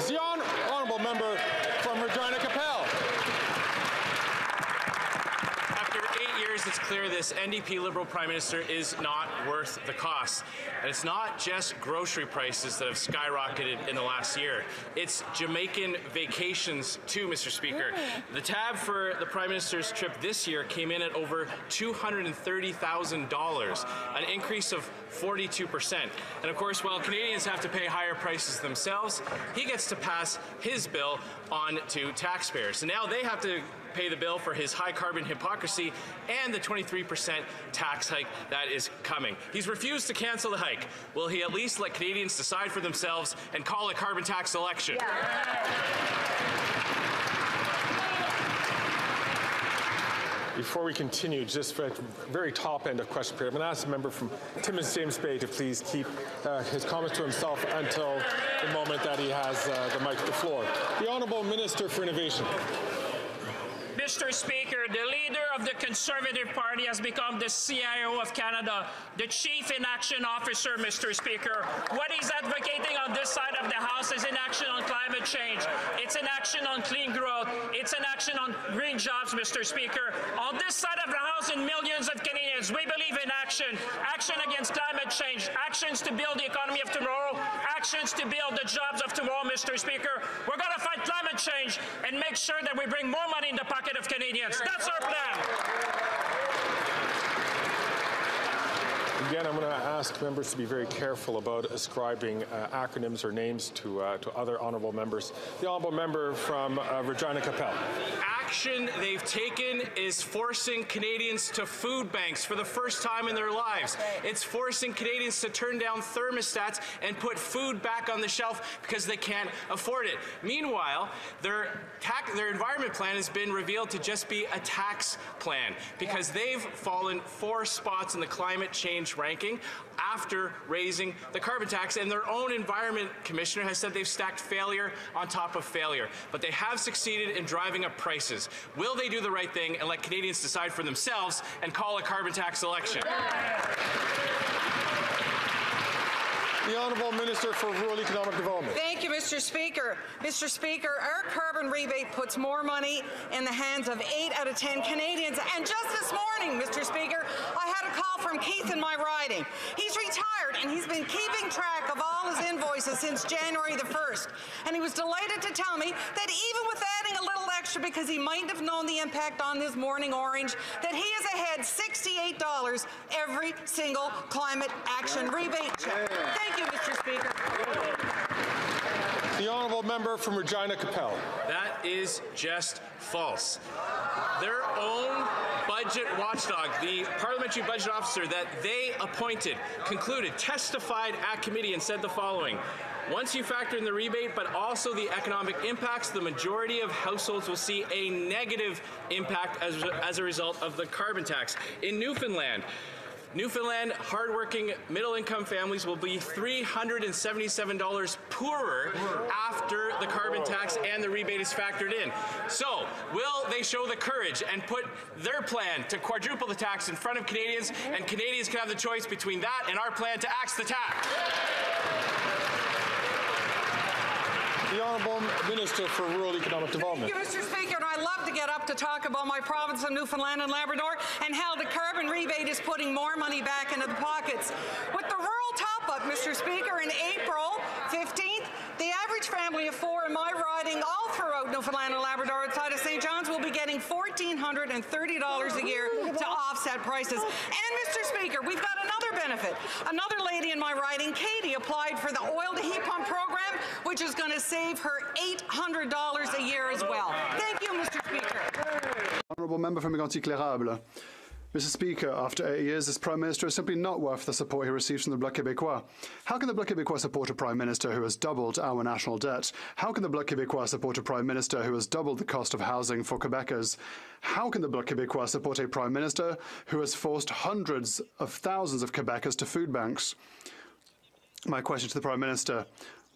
is the honourable member from Regina Capel. After 8 years, it's clear this NDP Liberal Prime Minister is not worth the cost. And it's not just grocery prices that have skyrocketed in the last year. It's Jamaican vacations too, Mr. Speaker. The tab for the Prime Minister's trip this year came in at over $230,000, an increase of 42%. And of course, while Canadians have to pay higher prices themselves, he gets to pass his bill on to taxpayers. So now they have to pay the bill for his high carbon hypocrisy and the 23% tax hike that is coming. He's refused to cancel the hike. Will he at least let Canadians decide for themselves and call a carbon tax election? Before we continue, just at the very top end of question period, I'm going to ask the member from Timmins James Bay to please keep his comments to himself until the moment that he has the mic to the floor. The Honourable Minister for Innovation. Mr. Speaker, the leader of the Conservative Party has become the CIO of Canada, the Chief Inaction Officer, Mr. Speaker. What he's advocating on this side of the House is inaction on climate change. It's an action on clean growth. It's an action on green jobs, Mr. Speaker. On this side of the House and millions of Canadians, we believe in action. Action against climate change. Actions to build the economy of tomorrow. Actions to build the jobs of tomorrow, Mr. Speaker. We're going to fight climate change and make sure that we bring more money in the pocket of Canadians. That's our plan. Again, I'm going to ask members to be very careful about ascribing acronyms or names to other honourable members. The honourable member from Regina Capel. Action they've taken is forcing Canadians to food banks for the first time in their lives. It's forcing Canadians to turn down thermostats and put food back on the shelf because they can't afford it. Meanwhile, their environment plan has been revealed to just be a tax plan because they've fallen 4 spots in the climate change ranking after raising the carbon tax, and their own environment commissioner has said they've stacked failure on top of failure. But they have succeeded in driving up prices. Will they do the right thing and let Canadians decide for themselves and call a carbon tax election? The Honourable Minister for Rural Economic Development. Thank you, Mr. Speaker. Mr. Speaker, our carbon rebate puts more money in the hands of 8 out of 10 Canadians. And just this morning, Mr. Speaker, I had a call from Keith in my riding. He's retired and he's been keeping track of all his invoices since January the 1st. And he was delighted to tell me that even with adding a little extra because he might have known the impact on this morning orange, that he is ahead $68 every single climate action rebate check. Thank you, Mr. Speaker. The honourable member from Regina Capel. That is just false. Their own budget watchdog, the parliamentary budget officer that they appointed, testified at committee and said the following. Once you factor in the rebate, but also the economic impacts, the majority of households will see a negative impact as a result of the carbon tax. In Newfoundland, hardworking middle-income families will be $377 poorer after the carbon tax and the rebate is factored in. So, will they show the courage and put their plan to quadruple the tax in front of Canadians, and Canadians can have the choice between that and our plan to axe the tax? The Honourable Minister for Rural Economic Development. Thank you, Mr. Speaker, and I love to get up to talk about my province of Newfoundland and Labrador and how the carbon rebate is putting more money back into the pockets. With the rural top-up, Mr. Speaker, in April 15th, the average family of 4 in my riding all throughout Newfoundland and Labrador outside of St. John's will be getting $1,430 a year to offset prices. And, Mr. Speaker, we've got another benefit. Another lady in my riding, Katie, applied for the oil to heat pump program, which is going to save her $800 a year as well. Thank you, Mr. Speaker. Honourable Member from Mégantic-L'Érable. Mr. Speaker, after 8 years, this Prime Minister is simply not worth the support he receives from the Bloc Québécois. How can the Bloc Québécois support a Prime Minister who has doubled our national debt? How can the Bloc Québécois support a Prime Minister who has doubled the cost of housing for Quebecers? How can the Bloc Québécois support a Prime Minister who has forced hundreds of thousands of Quebecers to food banks? My question to the Prime Minister,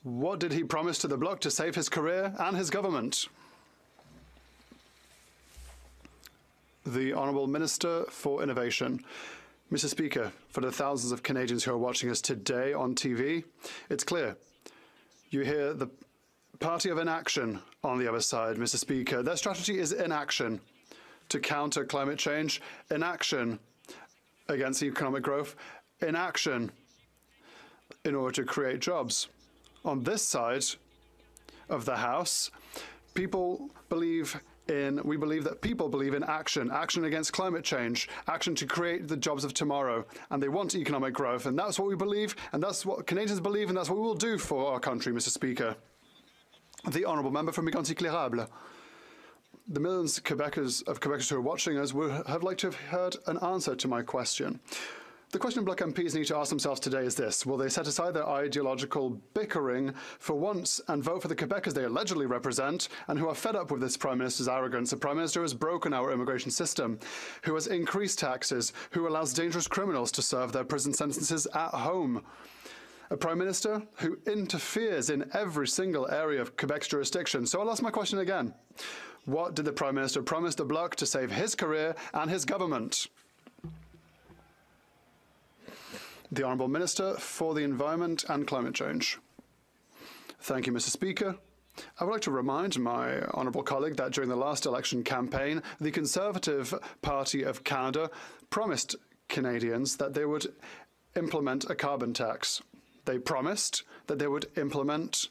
what did he promise to the Bloc to save his career and his government? The Honourable Minister for Innovation. Mr. Speaker, for the thousands of Canadians who are watching us today on TV, it's clear. You hear the party of inaction on the other side, Mr. Speaker. Their strategy is inaction to counter climate change, inaction against economic growth, inaction in order to create jobs. On this side of the House, we believe that people believe in action, action against climate change, action to create the jobs of tomorrow, and they want economic growth, and that's what we believe, and that's what Canadians believe, and that's what we will do for our country, Mr. Speaker. The honourable member from MCGA. The millions of Quebecers who are watching us would have liked to have heard an answer to my question. The question Bloc MPs need to ask themselves today is this: will they set aside their ideological bickering for once and vote for the Quebecers they allegedly represent and who are fed up with this Prime Minister's arrogance? The Prime Minister has broken our immigration system, who has increased taxes, who allows dangerous criminals to serve their prison sentences at home. A Prime Minister who interferes in every single area of Quebec's jurisdiction. So I'll ask my question again. What did the Prime Minister promise the Bloc to save his career and his government? The Honourable Minister for the Environment and Climate Change. Thank you, Mr. Speaker. I would like to remind my honourable colleague that during the last election campaign, the Conservative Party of Canada promised Canadians that they would implement a carbon tax. They promised that they would implement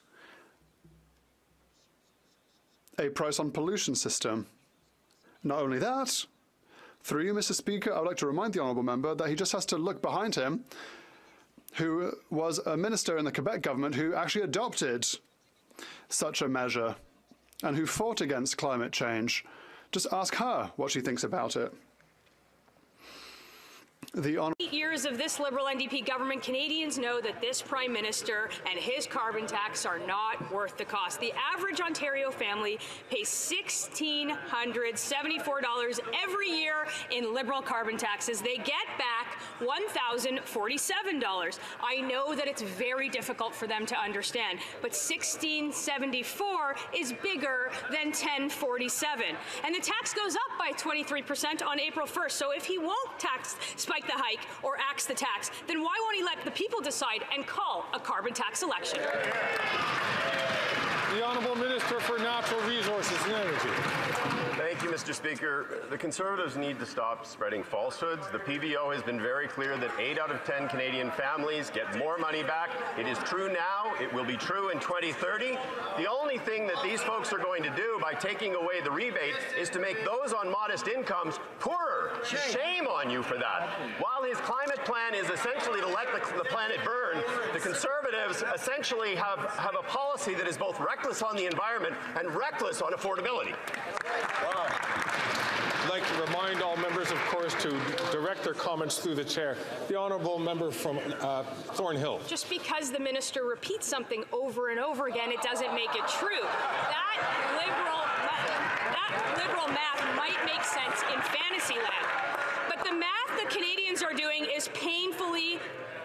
a price on pollution system. Not only that, through you, Mr. Speaker, I would like to remind the honourable member that he just has to look behind him, who was a minister in the Quebec government who actually adopted such a measure and who fought against climate change. Just ask her what she thinks about it. 8 years of this Liberal NDP government, Canadians know that this Prime Minister and his carbon tax are not worth the cost. The average Ontario family pays $1,674 every year in Liberal carbon taxes. They get back $1,047. I know that it's very difficult for them to understand, but $1,674 is bigger than $1,047. And the tax goes up by 23% on April 1st. So if he won't spike the hike or axe the tax, then why won't he let the people decide and call a carbon tax election? The Honourable Minister for Natural Resources and Energy. Thank you, Mr. Speaker. The Conservatives need to stop spreading falsehoods. The PBO has been very clear that 8 out of 10 Canadian families get more money back. It is true now. It will be true in 2030. The only thing that these folks are going to do by taking away the rebate is to make those on modest incomes poorer. Shame on you for that. While his climate plan is essentially to let the planet burn, the Conservatives essentially have a policy that is both reckless on the environment and reckless on affordability. I'd like to remind all members, of course, to direct their comments through the chair. The honourable member from Thornhill. Just because the minister repeats something over and over again, it doesn't make it true. That liberal math might make sense in fantasy land, but the math that Canadians are doing is painfully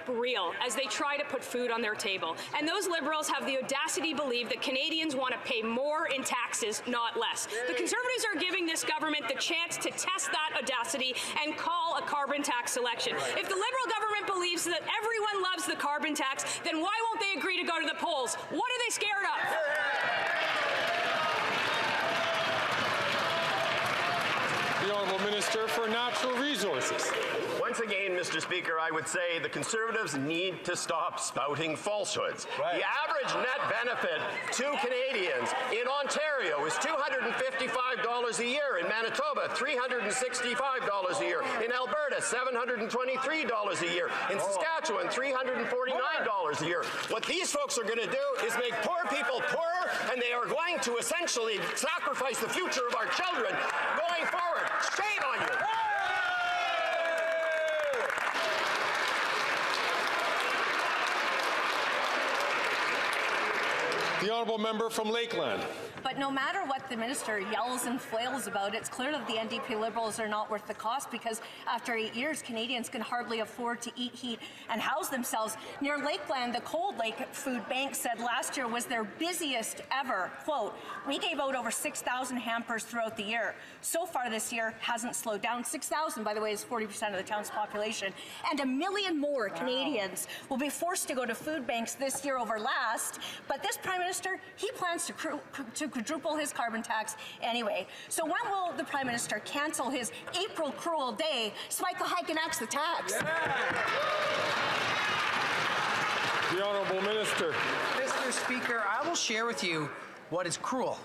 real as they try to put food on their table. And those Liberals have the audacity to believe that Canadians want to pay more in taxes, not less. The Conservatives are giving this government the chance to test that audacity and call a carbon tax election. If the Liberal government believes that everyone loves the carbon tax, then why won't they agree to go to the polls? What are they scared of? The Honourable Minister for Natural Resources. Once again, Mr. Speaker, I would say the Conservatives need to stop spouting falsehoods. Right. The average net benefit to Canadians in Ontario is $255 a year. In Manitoba, $365 a year. In Alberta, $723 a year. In Saskatchewan, $349 a year. What these folks are going to do is make poor people poorer, and they are going to essentially sacrifice the future of our children going forward. Shame on you. The honourable member from Lakeland. But no matter what the minister yells and flails about, it's clear that the NDP Liberals are not worth the cost, because after 8 years, Canadians can hardly afford to eat, heat, and house themselves. Near Lakeland, the Cold Lake Food Bank said last year was their busiest ever. Quote, "We gave out over 6,000 hampers throughout the year. So far this year hasn't slowed down." 6,000, by the way, is 40% of the town's population. And 1 million more Canadians will be forced to go to food banks this year over last. But this Prime Minister Minister, he plans to quadruple his carbon tax anyway. So when will the Prime Minister cancel his April cruel day, spike the hike and axe the tax? The Honourable Minister. Mr. Speaker, I will share with you what is cruel.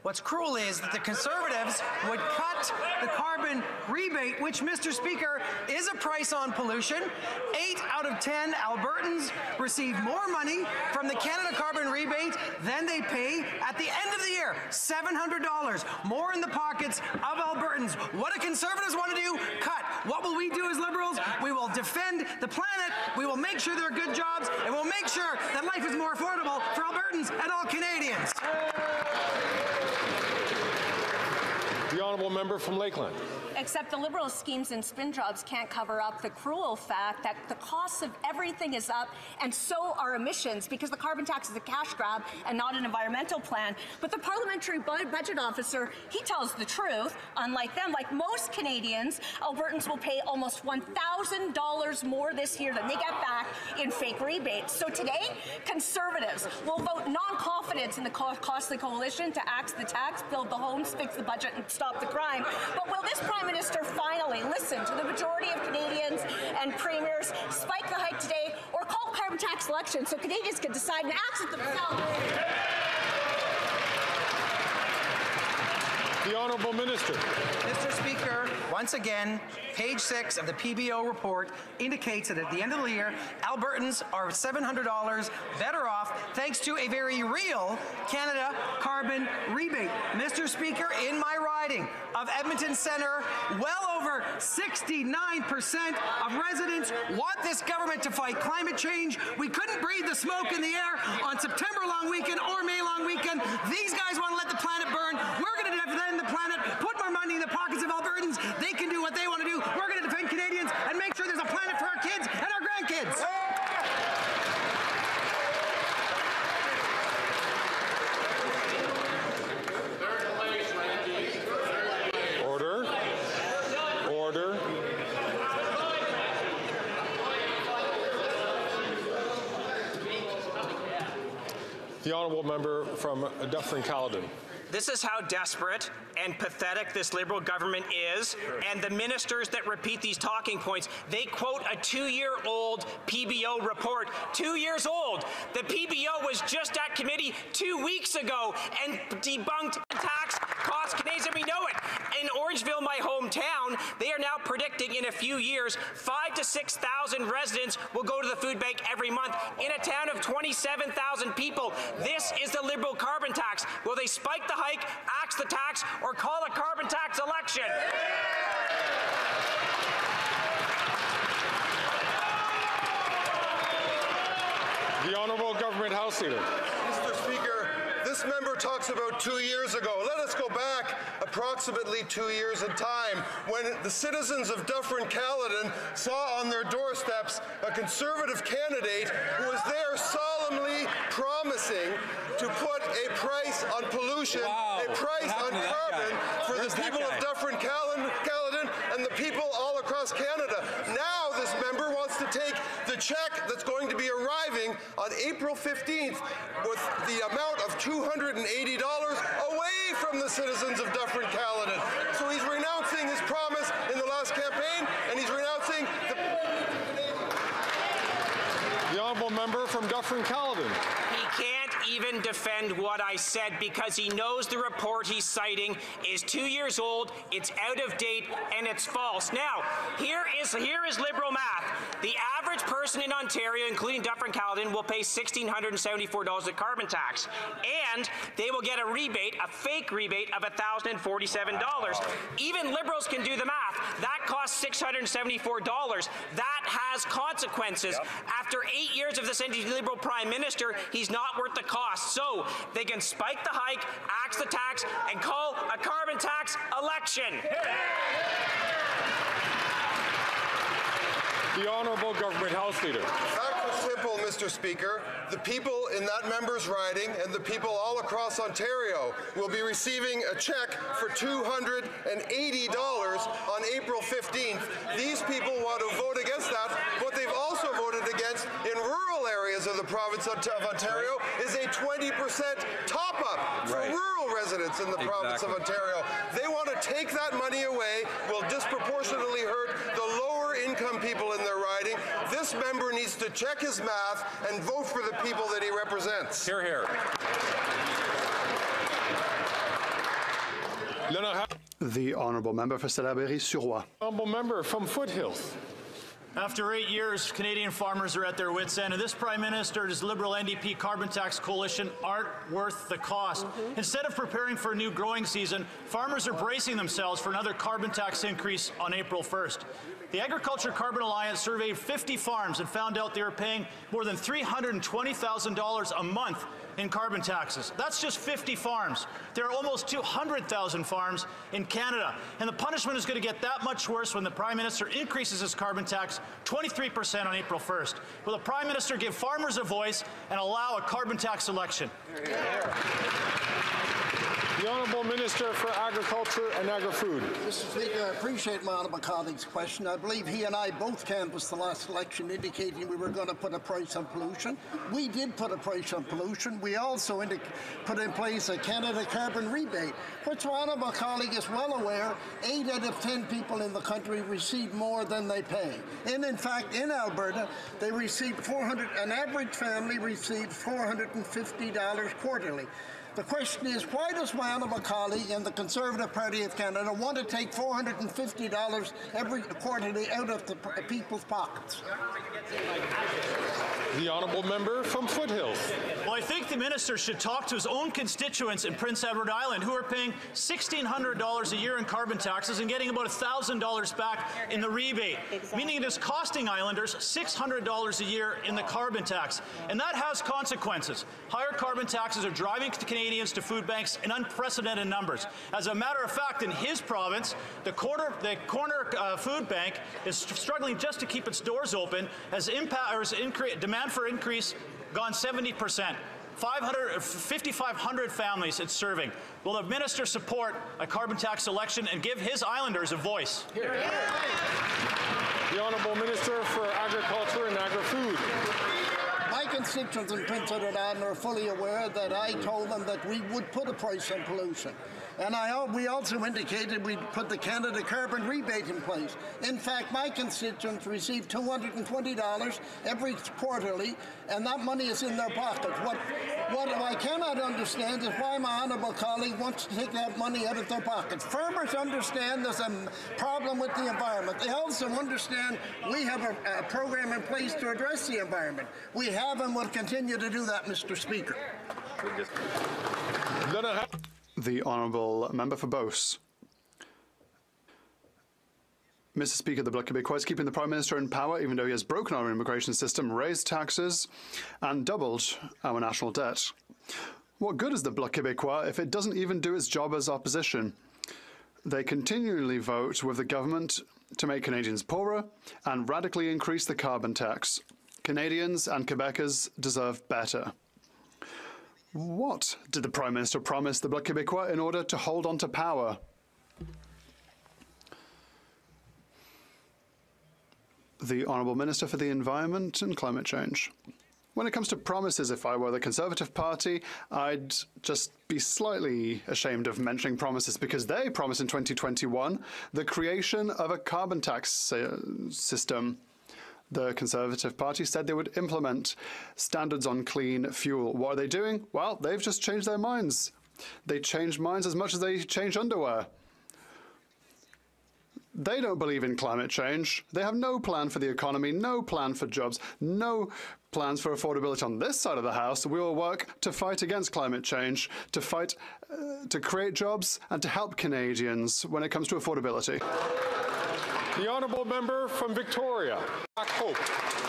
What's cruel is that the Conservatives would cut the carbon rebate, which, Mr. Speaker, is a price on pollution. 8 out of 10 Albertans receive more money from the Canada carbon rebate than they pay at the end of the year. $700 more in the pockets of Albertans. What do Conservatives want to do? Cut. What will we do as Liberals? We will defend the planet. We will make sure there are good jobs, and we'll make sure that life is more affordable for Albertans and all Canadians. The Honourable Member from Lakeland. Except the Liberal schemes and spin jobs can't cover up the cruel fact that the cost of everything is up, and so are emissions, because the carbon tax is a cash grab and not an environmental plan. But the Parliamentary Budget Officer, he tells the truth. Unlike them, like most Canadians, Albertans will pay almost $1,000 more this year than they get back in fake rebates. So today, Conservatives will vote non-confidence in the costly coalition to axe the tax, build the homes, fix the budget, and stop the crime. But will this Prime Minister finally listen to the majority of Canadians and premiers, spike the hike today, or call carbon tax election so Canadians can decide and axe it themselves? The Honourable Minister. Mr. Speaker, once again, page 6 of the PBO report indicates that at the end of the year, Albertans are $700 better off thanks to a very real Canada carbon rebate. Mr. Speaker, in my riding of Edmonton Centre, well over 69% of residents want this government to fight climate change. We couldn't breathe the smoke in the air on September long weekend or May long weekend. These guys want to let the planet burn. We're going to defend the planet, put more money in the pockets of Albertans. They can do what they want to do. We're going to defend Canadians and make sure there's a planet for our kids and our grandkids. Order. Order. The Honourable Member from Dufferin-Caledon. This is how desperate and pathetic this Liberal government is, and the ministers that repeat these talking points, they quote a 2-year-old PBO report. 2 years old! The PBO was just at committee 2 weeks ago and debunked tax costs Canadians, and we know it. In Orangeville, my hometown, they are now predicting in a few years 5,000 to 6,000 residents will go to the food bank every month. In a town of 27,000 people, this is the Liberal carbon tax. Will they spike the hike, axe the tax, or call a carbon tax election? The Honourable Government House Leader. Mr. Speaker, this member talks about 2 years ago. Let us go back approximately 2 years in time when the citizens of Dufferin-Caledon saw on their doorsteps a Conservative candidate who was there solemnly promising to put a price on pollution, a price on carbon for the people of Dufferin-Caledon and the people all across Canada. Now this member wants to take the check that's going to be arriving on April 15th with the amount of $280 away from the citizens of Dufferin-Caledon. So he's renouncing his promise in the last campaign, and he's renouncing the Honourable Member from Dufferin-Caledon. He can't even defend what I said because he knows the report he's citing is 2 years old, it's out of date, and it's false. Now, here is Liberal math. The average person in Ontario, including Dufferin-Caledon, will pay $1,674 of carbon tax, and they will get a rebate, a fake rebate of $1,047. Even Liberals can do the math. That costs $674. That has consequences. After 8 years of this anti-Liberal Prime Minister, he's not worth the cost. So they can spike the hike, axe the tax, and call a carbon tax election. The Honourable Government House Leader. Facts are simple, Mr. Speaker. The people in that member's riding and the people all across Ontario will be receiving a check for $280 on April 15th. These people want to vote against that, but they've also voted against in rural areas of the province of Ontario is a 20% top-up for rural residents in the province of Ontario. They want to take that money away, will disproportionately hurt the lower income people in their riding. This member needs to check his math and vote for the people that he represents. Hear, hear. The honourable member for Salaberry-sur-Roi. Honourable member from Foothills. After 8 years, Canadian farmers are at their wits' end, and this Prime Minister's Liberal NDP carbon tax coalition aren't worth the cost. Instead of preparing for a new growing season, farmers are bracing themselves for another carbon tax increase on April 1st. The Agriculture Carbon Alliance surveyed 50 farms and found out they were paying more than $320,000 a month in carbon taxes. That's just 50 farms. There are almost 200,000 farms in Canada. And the punishment is going to get that much worse when the Prime Minister increases his carbon tax 23% on April 1st. Will the Prime Minister give farmers a voice and allow a carbon tax election? The Honourable Minister for Agriculture and Agri-Food. Mr. Speaker, I appreciate my honourable colleague's question. I believe he and I both canvassed the last election indicating we were going to put a price on pollution. We did put a price on pollution. We also put in place a Canada carbon rebate, which my honourable colleague is well aware, 8 out of 10 people in the country receive more than they pay. And in fact, in Alberta, they receive an average family receives $450 quarterly. The question is, why does my honourable colleague and the Conservative Party of Canada want to take $450 every quarterly out of the people's pockets? The honourable member from Foothills. Well, I think the minister should talk to his own constituents in Prince Edward Island who are paying $1,600 a year in carbon taxes and getting about $1,000 back in the rebate, meaning it is costing islanders $600 a year in the carbon tax. And that has consequences. Higher carbon taxes are driving Canadians to food banks in unprecedented numbers. As a matter of fact, in his province, the corner food bank is struggling just to keep its doors open as demand for increase gone 70%. 5,500 families it's serving. Will the minister support a carbon tax election and give his islanders a voice? Here. The Honourable Minister for Agriculture and Agri-Food. My constituents in Prince Edward Island are fully aware that I told them that we would put a price on pollution. And we also indicated we'd put the Canada carbon rebate in place. In fact, my constituents receive $220 every quarterly, and that money is in their pocket. What I cannot understand is why my honourable colleague wants to take that money out of their pockets. Farmers understand there's a problem with the environment. They also understand we have a program in place to address the environment. We have and will continue to do that, Mr. Speaker. The honourable member for Beauce. Mr. Speaker, the Bloc Québécois is keeping the Prime Minister in power even though he has broken our immigration system, raised taxes and doubled our national debt. What good is the Bloc Québécois if it doesn't even do its job as opposition? They continually vote with the government to make Canadians poorer and radically increase the carbon tax. Canadians and Quebecers deserve better. What did the Prime Minister promise the Bloc Québécois in order to hold on to power? The Honourable Minister for the Environment and Climate Change. When it comes to promises, if I were the Conservative Party, I'd just be slightly ashamed of mentioning promises because they promised in 2021 the creation of a carbon tax system. The Conservative Party said they would implement standards on clean fuel. What are they doing? Well, they've just changed their minds. They change minds as much as they change underwear. They don't believe in climate change. They have no plan for the economy, no plan for jobs, no plans for affordability on this side of the House. We will work to fight against climate change, to fight to create jobs and to help Canadians when it comes to affordability. The honourable member from Victoria. Hope.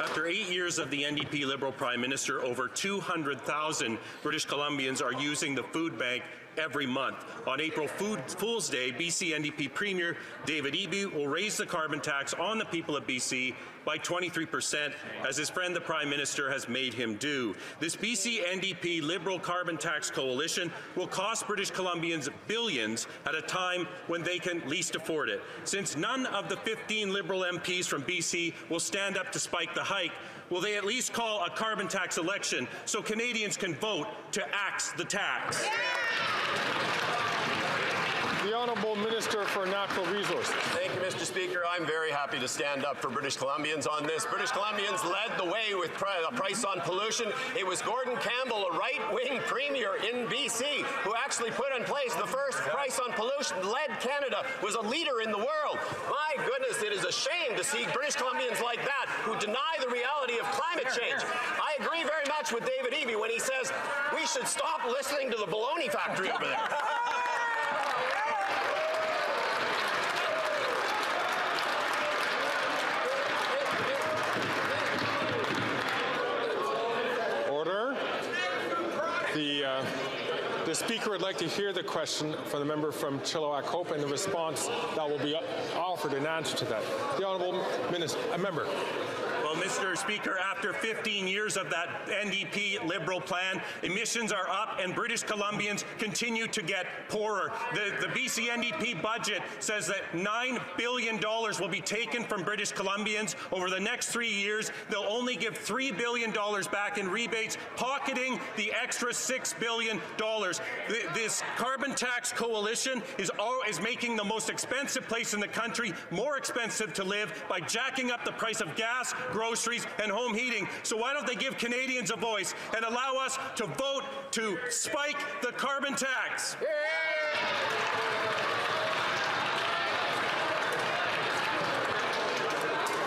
After 8 years of the NDP Liberal Prime Minister, over 200,000 British Columbians are using the food bank every month. On April Fool's Day, BC NDP Premier David Eby will raise the carbon tax on the people of BC by 23%, as his friend the Prime Minister has made him do. This BC NDP Liberal Carbon Tax Coalition will cost British Columbians billions at a time when they can least afford it. Since none of the 15 Liberal MPs from BC will stand up to spike the hike, will they at least call a carbon tax election so Canadians can vote to axe the tax? The Honourable Minister for Natural Resources. Thank you, Mr. Speaker. I'm very happy to stand up for British Columbians on this. British Columbians led the way with a price on pollution. It was Gordon Campbell, a right-wing premier in BC, who actually put in place the first price on pollution, led Canada, was a leader in the world. My goodness, it is a shame to see British Columbians like that who deny the reality of climate change. I agree very much with David Eby when he says we should stop listening to the baloney factory over there. The Speaker would like to hear the question from the member from Chilliwack Hope and the response that will be offered in answer to that. The Honourable Member. Well, Mr. Speaker, after 15 years of that NDP Liberal plan, emissions are up and British Columbians continue to get poorer. The BC NDP budget says that $9 billion will be taken from British Columbians over the next 3 years. They'll only give $3 billion back in rebates, pocketing the extra $6 billion. This carbon tax coalition is making the most expensive place in the country more expensive to live by jacking up the price of gas, groceries, and home heating. So why don't they give Canadians a voice and allow us to vote to spike the carbon tax?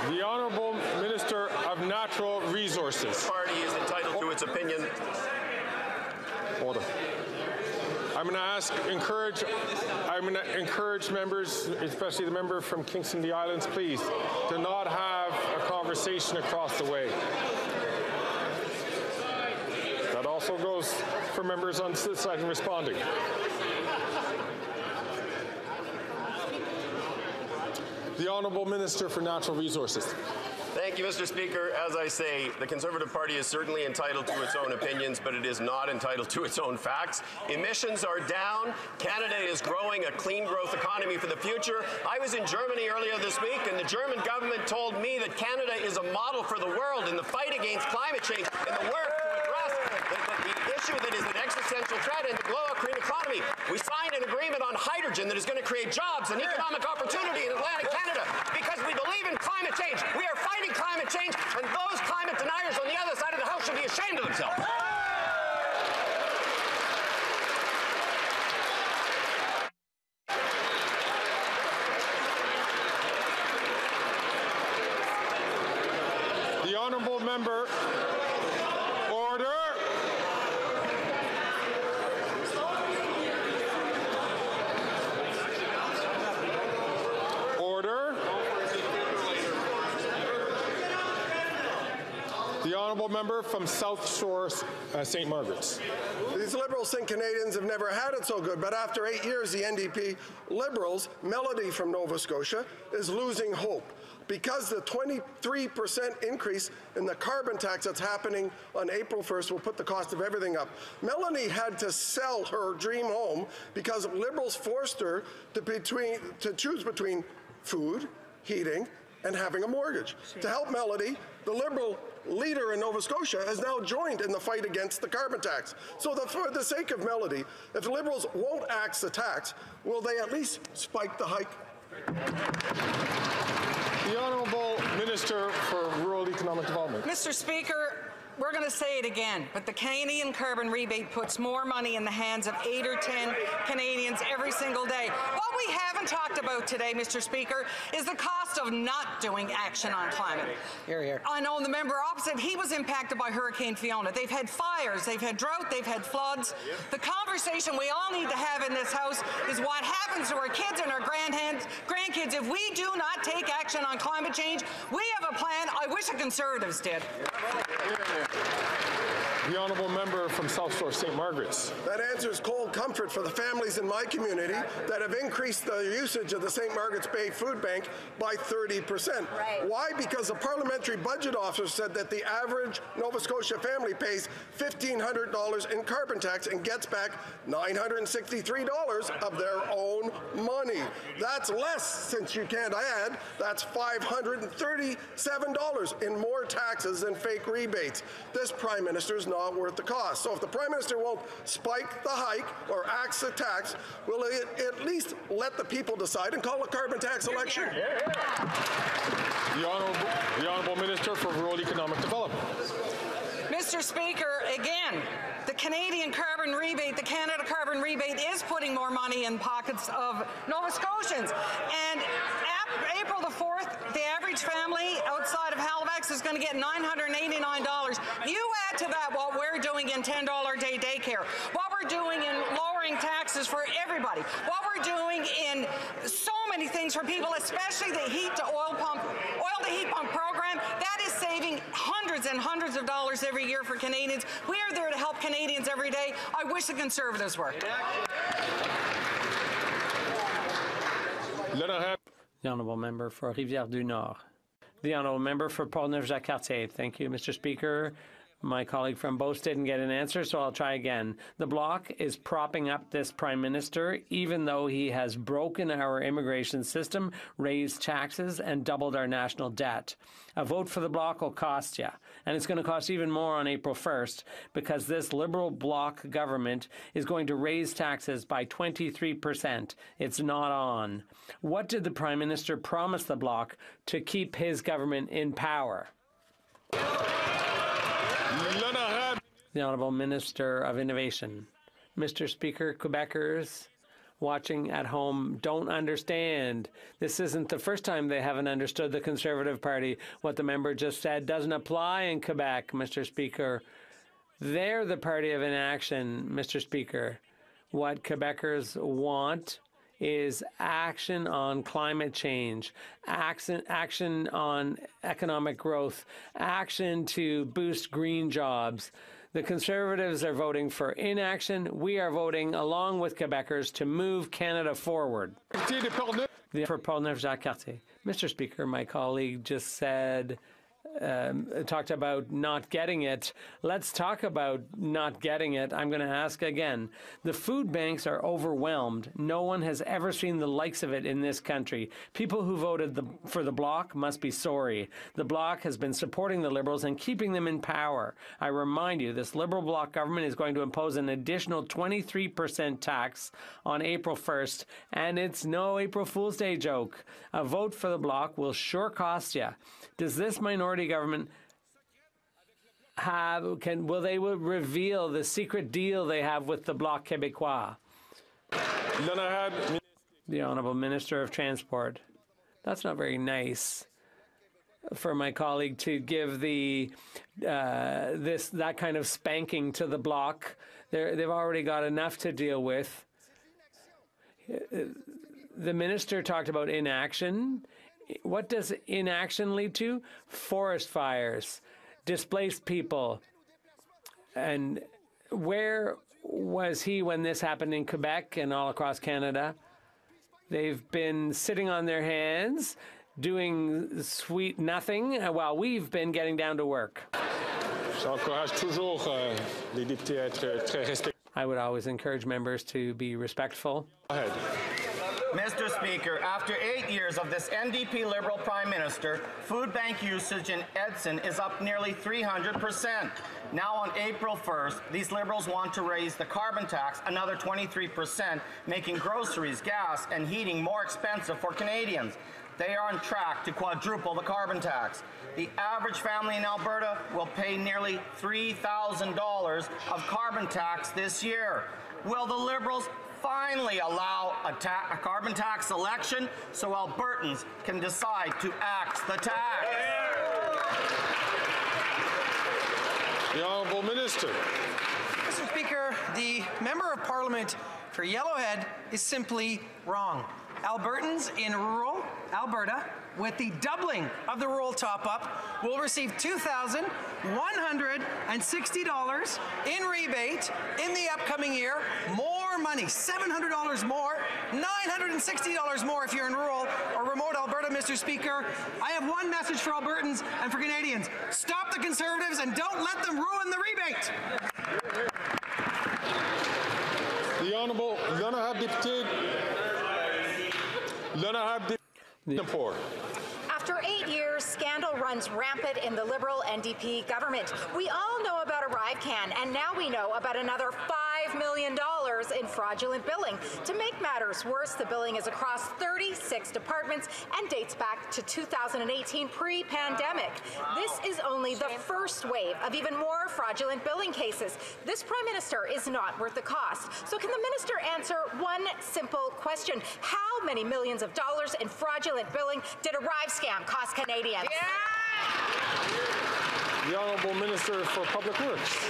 The Honourable Minister of Natural Resources. The party is entitled to its opinion. Order. I'm going to encourage members, especially the member from Kingston the Islands, please, to not have a conversation across the way. That also goes for members on this side and responding. The Honourable Minister for Natural Resources. Thank you, Mr. Speaker. As I say, the Conservative Party is certainly entitled to its own opinions, but it is not entitled to its own facts. Emissions are down. Canada is growing a clean growth economy for the future. I was in Germany earlier this week, and the German government told me that Canada is a model for the world in the fight against climate change and the work to address the issue that is an existential threat and to grow a clean economy. We signed an agreement on hydrogen that is going to create jobs and economic opportunity in Atlantic Canada because we believe in climate change. We are fighting climate change, and those climate deniers on the other side of the House should be ashamed of themselves. The Honourable Member. Order. Order. The Honourable Member from South Shore, St. Margaret's. These Liberals think Canadians have never had it so good, but after 8 years, the NDP Liberals, Melody from Nova Scotia, is losing hope because the 23% increase in the carbon tax that's happening on April 1st will put the cost of everything up. Melanie had to sell her dream home because Liberals forced her to choose between food, heating, and having a mortgage. To help Melody, the Liberal leader in Nova Scotia has now joined in the fight against the carbon tax. So that for the sake of Melody, if Liberals won't axe the tax, will they at least spike the hike? The Honourable Minister for Rural Economic Development. Mr. Speaker, we're going to say it again, but the Canadian carbon rebate puts more money in the hands of 8 or 10 Canadians every single day. What we haven't talked about today, Mr. Speaker, is the cost of not doing action on climate. Here, here. I know the member opposite, he was impacted by Hurricane Fiona. They've had fires, they've had drought, they've had floods. The conversation we all need to have in this House is what happens to our kids and our grandkids if we do not take action on climate change. We have a plan. I wish the Conservatives did. The honourable member from South Shore St. Margaret's. That answers cold comfort for the families in my community that have increased the usage of the St. Margaret's Bay Food Bank by 30%. Right. Why? Because the parliamentary budget officer said that the average Nova Scotia family pays $1,500 in carbon tax and gets back $963 of their own money. That's less, since you can't add, that's $537 in more taxes than fake rebates. This Prime Minister is not worth the cost. So if the Prime Minister won't spike the hike or axe the tax, will he at least let the people decide and call a carbon tax election? The Honourable Minister for Rural Economic Development. Mr. Speaker, again, the Canadian carbon rebate, the Canada carbon rebate is putting more money in pockets of Nova Scotians. And April the 4th, the average family outside of Halifax is going to get $989. You add to that what we're doing in $10 a day daycare, what we're doing in lowering taxes for everybody, what we're doing in so many things for people, especially the heat to oil to heat pump program, that is saving hundreds and hundreds of dollars every year for Canadians. We are there to help Canadians every day. I wish the Conservatives were. The honourable member for Rivière-du-Nord. The honourable member for Portneuf-Jacques-Cartier. Thank you, Mr. Speaker. My colleague from Beauce didn't get an answer, so I'll try again. The Bloc is propping up this Prime Minister, even though he has broken our immigration system, raised taxes, and doubled our national debt. A vote for the Bloc will cost you, and it's going to cost even more on April 1st, because this Liberal Bloc government is going to raise taxes by 23%. It's not on. What did the Prime Minister promise the Bloc to keep his government in power? The Honourable Minister of Innovation. Mr. Speaker, Quebecers watching at home don't understand. This isn't the first time they haven't understood the Conservative Party. What the member just said doesn't apply in Quebec, Mr. Speaker. They're the party of inaction, Mr. Speaker. What Quebecers want is action on climate change, action on economic growth, action to boost green jobs. The Conservatives are voting for inaction. We are voting along with Quebecers to move Canada forward. For Portneuf-Jacques-Cartier. Mr. Speaker, my colleague just said, talked about not getting it. Let's talk about not getting it. I'm going to ask again. The food banks are overwhelmed. No one has ever seen the likes of it in this country. People who voted for the Bloc must be sorry. The Bloc has been supporting the Liberals and keeping them in power. I remind you, this Liberal Bloc government is going to impose an additional 23% tax on April 1st, and it's no April Fool's Day joke. A vote for the Bloc will sure cost you. Does this minority government will they reveal the secret deal they have with the Bloc Québécois? The Honourable Minister of Transport. That's not very nice for my colleague to give that kind of spanking to the Bloc. They've already got enough to deal with. The minister talked about inaction. What does inaction lead to? Forest fires, displaced people. And where was he when this happened in Quebec and all across Canada? They've been sitting on their hands, doing sweet nothing, while we've been getting down to work. I would always encourage members to be respectful. Go ahead. Mr. Speaker, after 8 years of this NDP Liberal Prime Minister, food bank usage in Edson is up nearly 300%. Now on April 1st, these Liberals want to raise the carbon tax another 23%, making groceries, gas, and heating more expensive for Canadians. They are on track to quadruple the carbon tax. The average family in Alberta will pay nearly $3,000 of carbon tax this year. Will the Liberals finally allow a carbon tax election so Albertans can decide to axe the tax? The Honourable Minister. Mr. Speaker, the Member of Parliament for Yellowhead is simply wrong. Albertans in rural Alberta with the doubling of the rural top-up, will receive $2,160 in rebate in the upcoming year. More money, $700 more, $960 more if you're in rural or remote Alberta, Mr. Speaker. I have one message for Albertans and for Canadians. Stop the Conservatives and don't let them ruin the rebate. The Honourable Député Poor. After 8 years, scandal runs rampant in the Liberal NDP government. We all know about ArriveCan, and now we know about another $5 million in fraudulent billing. To make matters worse, the billing is across 36 departments and dates back to 2018, pre-pandemic. This is only the first wave of even more fraudulent billing cases. This Prime Minister is not worth the cost. So can the Minister answer one simple question? How many millions of dollars in fraudulent billing did Arrive Scam cost Canadians? The Honourable Minister for Public Works.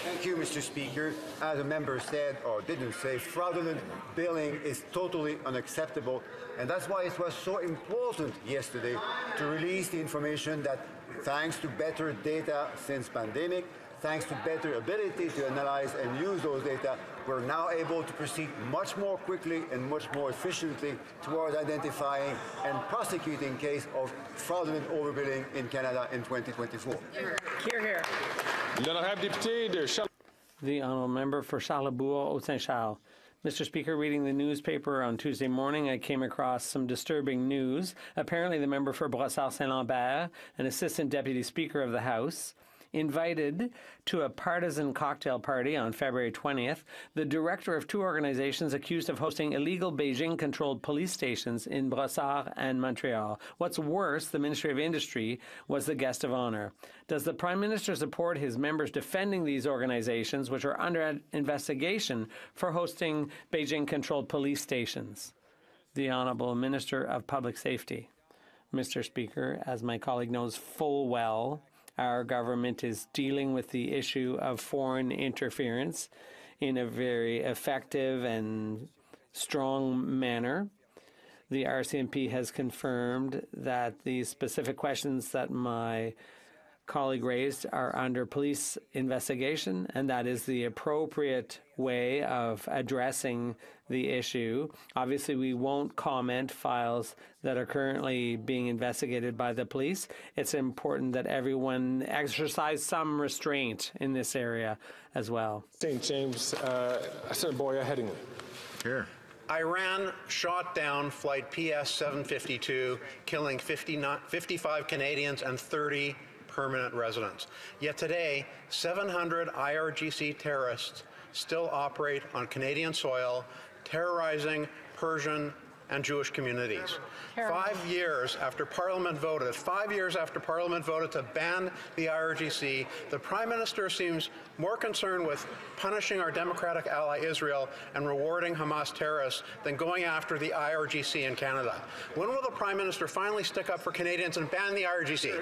Thank you, Mr. Speaker. As a member said, or didn't say, fraudulent billing is totally unacceptable, and that's why it was so important yesterday to release the information that, thanks to better data since pandemic, thanks to better ability to analyze and use those data, we're now able to proceed much more quickly and much more efficiently towards identifying and prosecuting cases of fraudulent overbilling in Canada in 2024. Hear, hear. The Honourable Member for Charlebourg-Haut-Saint-Charles. Mr. Speaker, reading the newspaper on Tuesday morning, I came across some disturbing news. Apparently, the member for Brossard-Saint-Lambert, an Assistant Deputy Speaker of the House, invited to a partisan cocktail party on February 20th the director of two organizations accused of hosting illegal Beijing-controlled police stations in Brossard and Montreal. What's worse, the Ministry of Industry was the guest of honor. Does the Prime Minister support his members defending these organizations, which are under investigation for hosting Beijing-controlled police stations? The Honourable Minister of Public Safety. Mr. Speaker, as my colleague knows full well, our government is dealing with the issue of foreign interference in a very effective and strong manner. The RCMP has confirmed that the specific questions that my colleague raised are under police investigation, and that is the appropriate way of addressing the issue. Obviously, we won't comment files that are currently being investigated by the police. It's important that everyone exercise some restraint in this area as well. St. James, Senator Boya Headingley. Here. Iran shot down flight PS 752, killing 55 Canadians and 30 permanent residents. Yet today, 700 IRGC terrorists still operate on Canadian soil, terrorizing Persian and Jewish communities. 5 years after Parliament voted, to ban the IRGC, the Prime Minister seems more concerned with punishing our democratic ally Israel and rewarding Hamas terrorists than going after the IRGC in Canada. When will the Prime Minister finally stick up for Canadians and ban the IRGC?